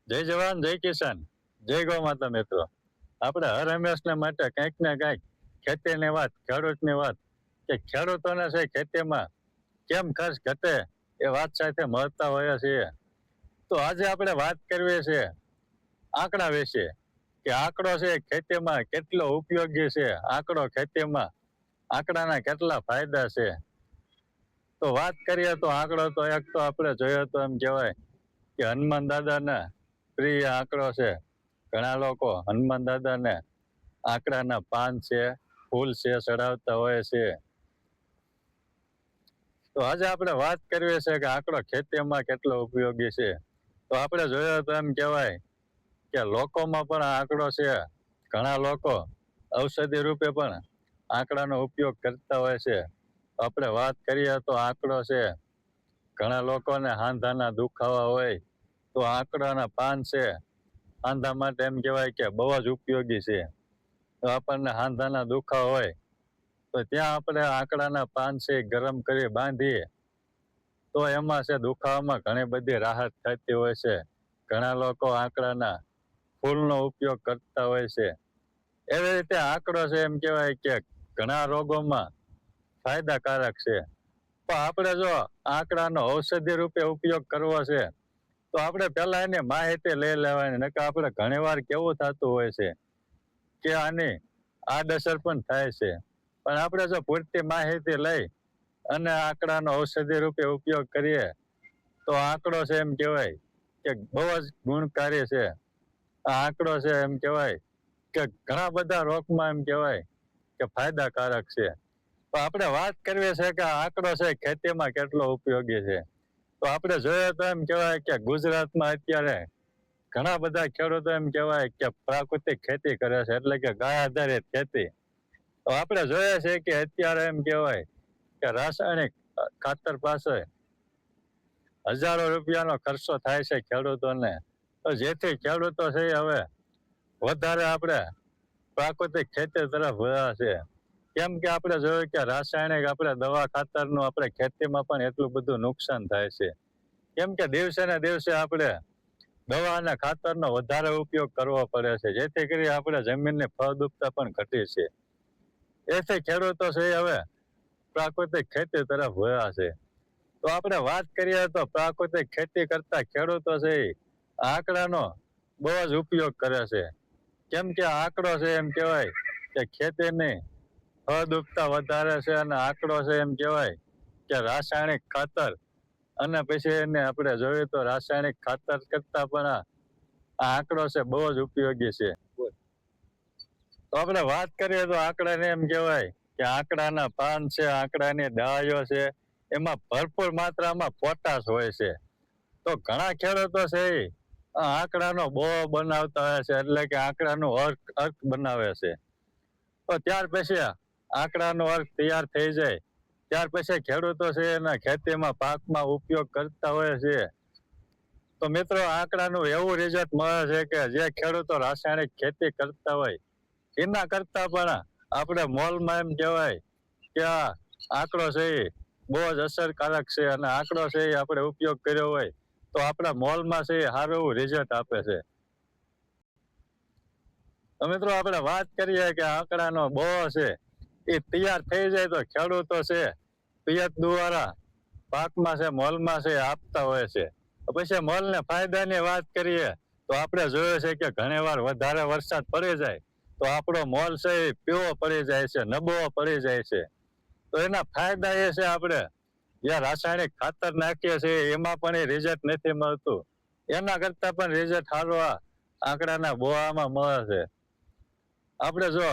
જય જવાન જય કિસાન જય ગૌ માતા મિત્રો. આપણે હર હંમેશના માટે કંઈક ને કંઈક ખેતીની વાત, ખેડૂતની વાત કે ખેડૂતોને છે ખેતીમાં કેમ ખર્ચ ઘટે એ વાત સાથે મળતા હોય છીએ. તો આજે આપણે વાત કરવી છે આંકડા વિશે કે આંકડો છે ખેતીમાં કેટલો ઉપયોગી છે. આંકડો ખેતીમાં આંકડાના કેટલા ફાયદા છે. તો વાત કરીએ તો આંકડો તો એક તો આપણે જોયો તો એમ કહેવાય કે હનુમાન દાદાના પ્રિય આંકડો છે. ઘણા લોકો હનુમાન દાદાને આંકડાના પાન છે, ફૂલ છે ચડાવતા હોય છે. તો આજે આપણે વાત કરવી છે કે આંકડો ખેતીમાં કેટલો ઉપયોગી છે. તો આપણે જોયો તો એમ કહેવાય કે લોકોમાં પણ આંકડો છે. ઘણા લોકો ઔષધિ રૂપે પણ આંકડાનો ઉપયોગ કરતા હોય છે. આપણે વાત કરીએ તો આંકડો છે, ઘણા લોકોને હાંધાના દુખાવા હોય તો આંકડાના પાન છે હાંધા માટે એમ કહેવાય કે બહુ જ ઉપયોગી છે. તો આપણને હાંધાના દુખાવા હોય તો ત્યાં આપણે આંકડાના પાન છે ગરમ કરી બાંધીએ તો એમાં છે દુખાવામાં ઘણી બધી રાહત થતી હોય છે. ઘણા લોકો આંકડાના ફૂલનો ઉપયોગ કરતા હોય છે. એવી રીતે આંકડો છે એમ કહેવાય કે ઘણા રોગોમાં ફાયદાકારક છે. તો આપણે જો આંકડાનો ઔષધિ રૂપે ઉપયોગ કરવો છે તો આપણે પહેલા એની માહિતી લઈ લેવાની. નકર આપણે ઘણી વાર કેવું થતું હોય છે કે આની આડઅસર પણ થાય છે. પણ આપણે જો પૂરતી માહિતી લઈ અને આંકડાનો ઔષધિ રૂપે ઉપયોગ કરીએ તો આંકડો છે એમ કહેવાય કે બહુ જ ગુણકારી છે. આ આંકડો છે એમ કહેવાય કે ઘણા બધા રોગમાં એમ કહેવાય કે ફાયદાકારક છે. તો આપણે વાત કરવી છે કે આંકડો છે ખેતીમાં કેટલો ઉપયોગી છે. તો આપણે જોઈએ તો એમ કહેવાય કે ગુજરાતમાં અત્યારે ઘણા બધા ખેડૂતો એમ કહેવાય કે પ્રાકૃતિક ખેતી કરે છે, એટલે કે ગાય આધારિત ખેતી. તો આપણે જોઈએ છે કે અત્યારે એમ કહેવાય કે રાસાયણિક ખાતર પાસે હજારો રૂપિયાનો ખર્ચો થાય છે ખેડૂતોને. તો જેથી ખેડૂતો છે હવે વધારે આપણે પ્રાકૃતિક ખેતી તરફ વળ્યા છે. કેમ કે આપણે જોયું કે રાસાયણિક આપણે દવા ખાતરનું આપણે ખેતીમાં પણ એટલું બધું નુકસાન થાય છે. કેમ કે દિવસે ને દિવસે આપણે દવા અને ખાતરનો વધારે ઉપયોગ કરવો પડે છે, જેથી કરી આપણે જમીનની ફળદ્રુપતા પણ ઘટી છે. એથી ખેડૂતો છે હવે પ્રાકૃતિક ખેતી તરફ વળ્યા છે. તો આપણે વાત કરીએ તો પ્રાકૃતિક ખેતી કરતા ખેડૂતો છે આંકડાનો બહુ જ ઉપયોગ કરે છે. કેમ કે આંકડો છે એમ કહેવાય કે ખેતીની ફળદ્રુપતા વધારે છે. અને આંકડો છે એમ કહેવાય કે રાસાયણિક ખાતર અને પછી એને આપણે જોઈએ તો રાસાયણિક ખાતર કરતા પણ આ આંકડો છે બહુ જ ઉપયોગી છે. તો આપણે વાત કરીએ તો આંકડાને એમ કહેવાય કે આંકડાના પાન છે, આંકડાની ડાળીઓ છે, એમાં ભરપૂર માત્રામાં પોટાશ હોય છે. તો ઘણા ખેડૂતો છે એ આંકડાનો બો બનાવતા હોય છે, એટલે કે આંકડાનું અર્ક બનાવે છે. તો ત્યાર પછી આંકડાનો અર્ક તૈયાર થઈ જાય ત્યાર પછી ખેડૂતો છે એના ખેતીમાં પાકમાં ઉપયોગ કરતા હોય છે. તો મિત્રો આંકડાનું એવું રિઝલ્ટ મળે છે કે જે ખેડૂતો રાસાયણિક ખેતી કરતા હોય એના કરતા પણ આપણે મોલમાં એમ કહેવાય કે આ આંકડો છે એ બહુ જ અસરકારક છે. અને આંકડો છે એ આપણે ઉપયોગ કર્યો હોય તો આપણા મોલમાં છે એ સારું એવું રિઝલ્ટ આપે છે. તો મિત્રો આપણે વાત કરીએ કે આંકડાનો બહુ છે એ તૈયાર થઈ જાય તો ખેડૂતો છે પિયત દ્વારા પાકમાં છે મોલમાં છે આપતા હોય છે. પછી મોલને ફાયદાની વાત કરીએ તો આપણે જોયું છે કે ઘણી વાર વધારે વરસાદ પડી જાય તો આપણો મોલ છે એ પીળો પડી જાય છે, નબળો પડી જાય છે. તો એના ફાયદા એ છે આપણે જ્યાં રાસાયણિક ખાતર નાખીએ છીએ એમાં પણ એ રિઝલ્ટ નથી મળતું. એના કરતા પણ રિઝલ્ટ સારું આ આંકડાના બોવામાં મળે છે. આપણે જો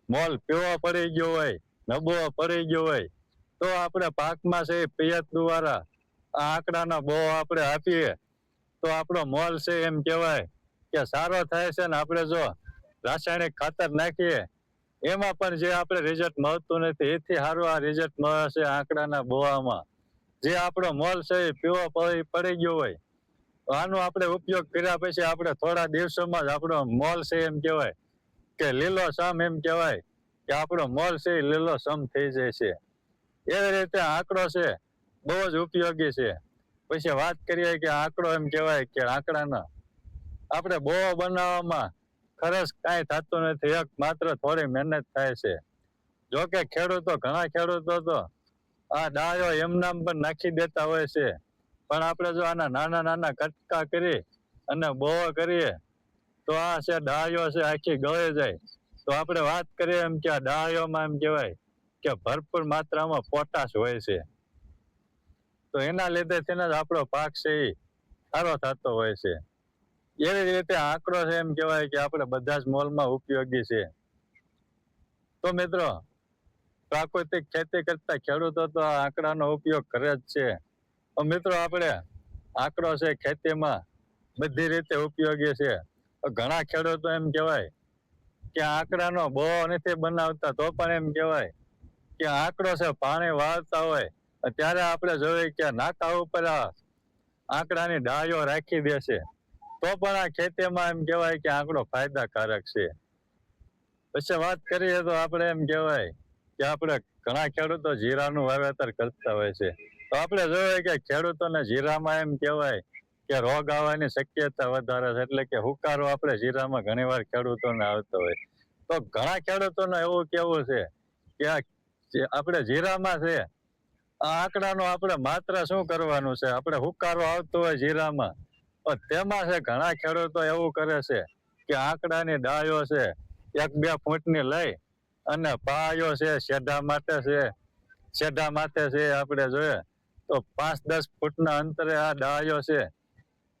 મોલ પીળો પડી ગયો હોય, નબળો પડી ગયો હોય તો આપણે પાકમાં છે પિયત દ્વારા આ આંકડાના બો આપણે આપીએ તો આપણો મોલ છે એમ કહેવાય કે સારો થાય છે. ને આપણે જો રાસાયણિક ખાતર નાખીએ એમાં પણ જે આપણે રિઝલ્ટ મળતું નથી એથી સારું આ રિઝલ્ટ મળે છે આંકડાના બોવામાં. જે આપણો મોલ છે એ પીળો પડી ગયો હોય તો આનો આપણે ઉપયોગ કર્યા પછી આપણે થોડા દિવસોમાં જ આપણો મોલ છે એમ કહેવાય કે લીલો સમ એમ કહેવાય કે આપણો મોલ છે એ લીલો સમ થઈ જાય છે. એવી રીતે આંકડો છે બહુ જ ઉપયોગી છે. પછી વાત કરીએ કે આંકડો એમ કહેવાય કે આંકડાના આપણે બહુ બનાવવામાં ખર્ચ કાંઈ થતું નથી, એક માત્ર થોડી મહેનત થાય છે. જો કે ઘણા ખેડૂતો તો આ ડાયો એમનામ પણ નાખી દેતા હોય છે, પણ આપણે જો આના નાના નાના કટકા કરી અને બોવો કરીએ તો આ છે ડાળીઓ છે આખી ગળી જાય. તો આપણે વાત કરીએ એમ કે આ ડાળીઓમાં એમ કહેવાય કે ભરપૂર માત્રામાં પોટાશ હોય છે. તો એના લીધે તેના જ આપણો પાક છે એ સારો થતો હોય છે. એવી જ રીતે આંકડો છે એમ કહેવાય કે આપણે બધા જ મોલમાં ઉપયોગી છે. તો મિત્રો, પ્રાકૃતિક ખેતી કરતા ખેડૂતો તો આ આંકડાનો ઉપયોગ કરે જ છે. તો મિત્રો, આપણે આંકડો છે ખેતીમાં બધી રીતે ઉપયોગી છે. ઘણા ખેડૂતો એમ કહેવાય કે આંકડાનો બહુ નથી બનાવતા, તો પણ એમ કહેવાય કે આંકડો છે પાણી વાળતા હોય ત્યારે આપણે જોઈએ કે નાકા ઉપર આ આંકડાની ડાળીઓ રાખી દેશે, તો પણ આ ખેતીમાં એમ કહેવાય કે આંકડો ફાયદાકારક છે. પછી વાત કરીએ તો આપણે એમ કહેવાય કે આપણે ઘણા ખેડૂતો જીરાનું વાવેતર કરતા હોય છે. તો આપણે જોઈએ કે ખેડૂતોને જીરામાં એમ કહેવાય કે રોગ આવવાની શક્યતા વધારે છે, એટલે કે હુકારો આપણે જીરામાં ઘણીવાર ખેડૂતોને આવતો હોય. તો ઘણા ખેડૂતોને એવું કેવું છે કે આપણે જીરામાં છે આ આંકડાનું આપણે માત્ર શું કરવાનું છે, આપણે હુકારો આવતો હોય જીરામાં, તો તેમાં છે ઘણા ખેડૂતો એવું કરે છે કે આંકડાની ડાળીઓ છે 1-2 ફૂટની લઈ અને પાયો છે શેઢા માથે છે આપણે જોઈએ તો 5-10 ફૂટના અંતરે આ ડાળીઓ છે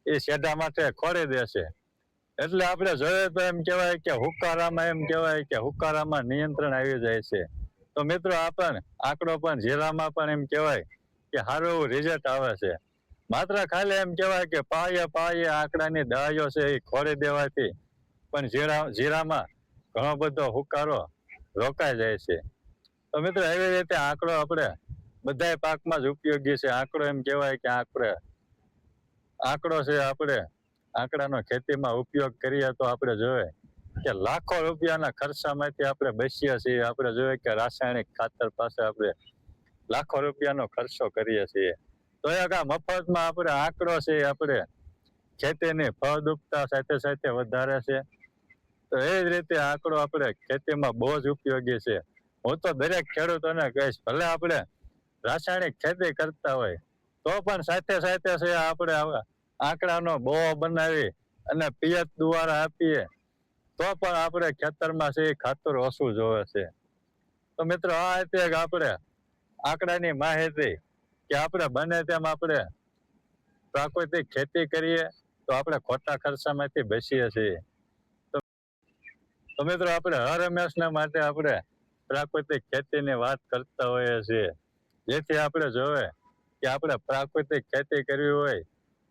એ શેઢા માથે ખોડી દેશે. એટલે આપણે જોઈએ તો એમ કહેવાય કે હુકારામાં નિયંત્રણ આવી જાય છે. તો મિત્રો, આંકડો પણ જીરામાં પણ એમ કહેવાય કે સારું એવું રિઝલ્ટ આવે છે. માત્ર ખાલી એમ કહેવાય કે પાયે આંકડાની ડાળીઓ છે એ ખોડી દેવાથી પણ જીરામાં ઘણો બધો હુકારો રોકાઈ જાય છે. તો મિત્રો, એવી રીતે આંકડો આપણે બધાય પાકમાં જ ઉપયોગી છે. આંકડો એમ કહેવાય કે આંકડો છે આપણે આંકડાનો ખેતીમાં ઉપયોગ કરીએ તો આપણે જોઈએ કે લાખો રૂપિયાના ખર્ચામાંથી આપણે બચીએ છીએ. આપણે જોઈએ કે રાસાયણિક ખાતર પાસે આપણે લાખો રૂપિયાનો ખર્ચો કરીએ છીએ. તો એક આ મફતમાં આપણે આંકડો છે આપણે ખેતીની ફળદ્રુપતા સાથે સાથે વધારે છે. તો એ જ રીતે આંકડો આપણે ખેતીમાં બહુ જ ઉપયોગી છે. હું તો દરેક ખેડૂતોને કહીશ, ભલે આપણે રાસાયણિક ખેતી કરતા હોય તો પણ સાથે સાથે છે આપણે આંકડાનો બહુ બનાવી અને પિયત દ્વારા આપીએ તો પણ આપણે ખેતરમાં છે ખાતર ઓછું જોવે છે. તો મિત્રો, આ હતી આપણે આંકડાની માહિતી કે આપણે બને તેમ આપણે પ્રાકૃતિક ખેતી કરીએ તો આપણે ખોટા ખર્ચામાંથી બચીએ છીએ. તો મિત્રો, આપણે હર હંમેશના માટે આપણે પ્રાકૃતિક ખેતીની વાત કરતા હોઈએ છીએ, જેથી આપણે જોવે કે આપણે પ્રાકૃતિક ખેતી કરવી હોય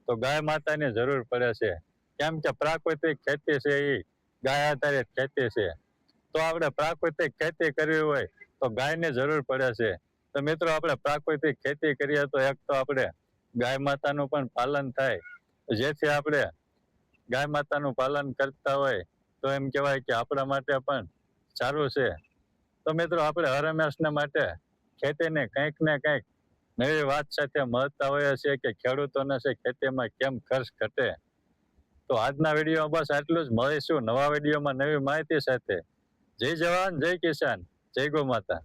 તો ગાય માતાની જરૂર પડે છે. કેમ કે પ્રાકૃતિક ખેતી છે એ ગાય આધારિત ખેતી છે. તો આપણે પ્રાકૃતિક ખેતી કરવી હોય તો ગાયની જરૂર પડે છે. તો મિત્રો, આપણે પ્રાકૃતિક ખેતી કરીએ તો એક તો આપણે ગાય માતાનું પણ પાલન થાય, જેથી આપણે ગાય માતાનું પાલન કરતા હોય તો એમ કહેવાય કે આપણા માટે પણ સારું છે. તો મિત્રો, આપણે હર હંમેશના માટે ખેતીને કંઈક ને કંઈક નવી વાત સાથે મળતા હોઈએ છીએ કે ખેડૂતોને છે ખેતીમાં કેમ ખર્ચ ઘટે. તો આજના વિડીયોમાં બસ આટલું જ. મળીશું નવા વિડીયોમાં નવી માહિતી સાથે. જય જવાન, જય કિસાન, જય ગૌ માતા.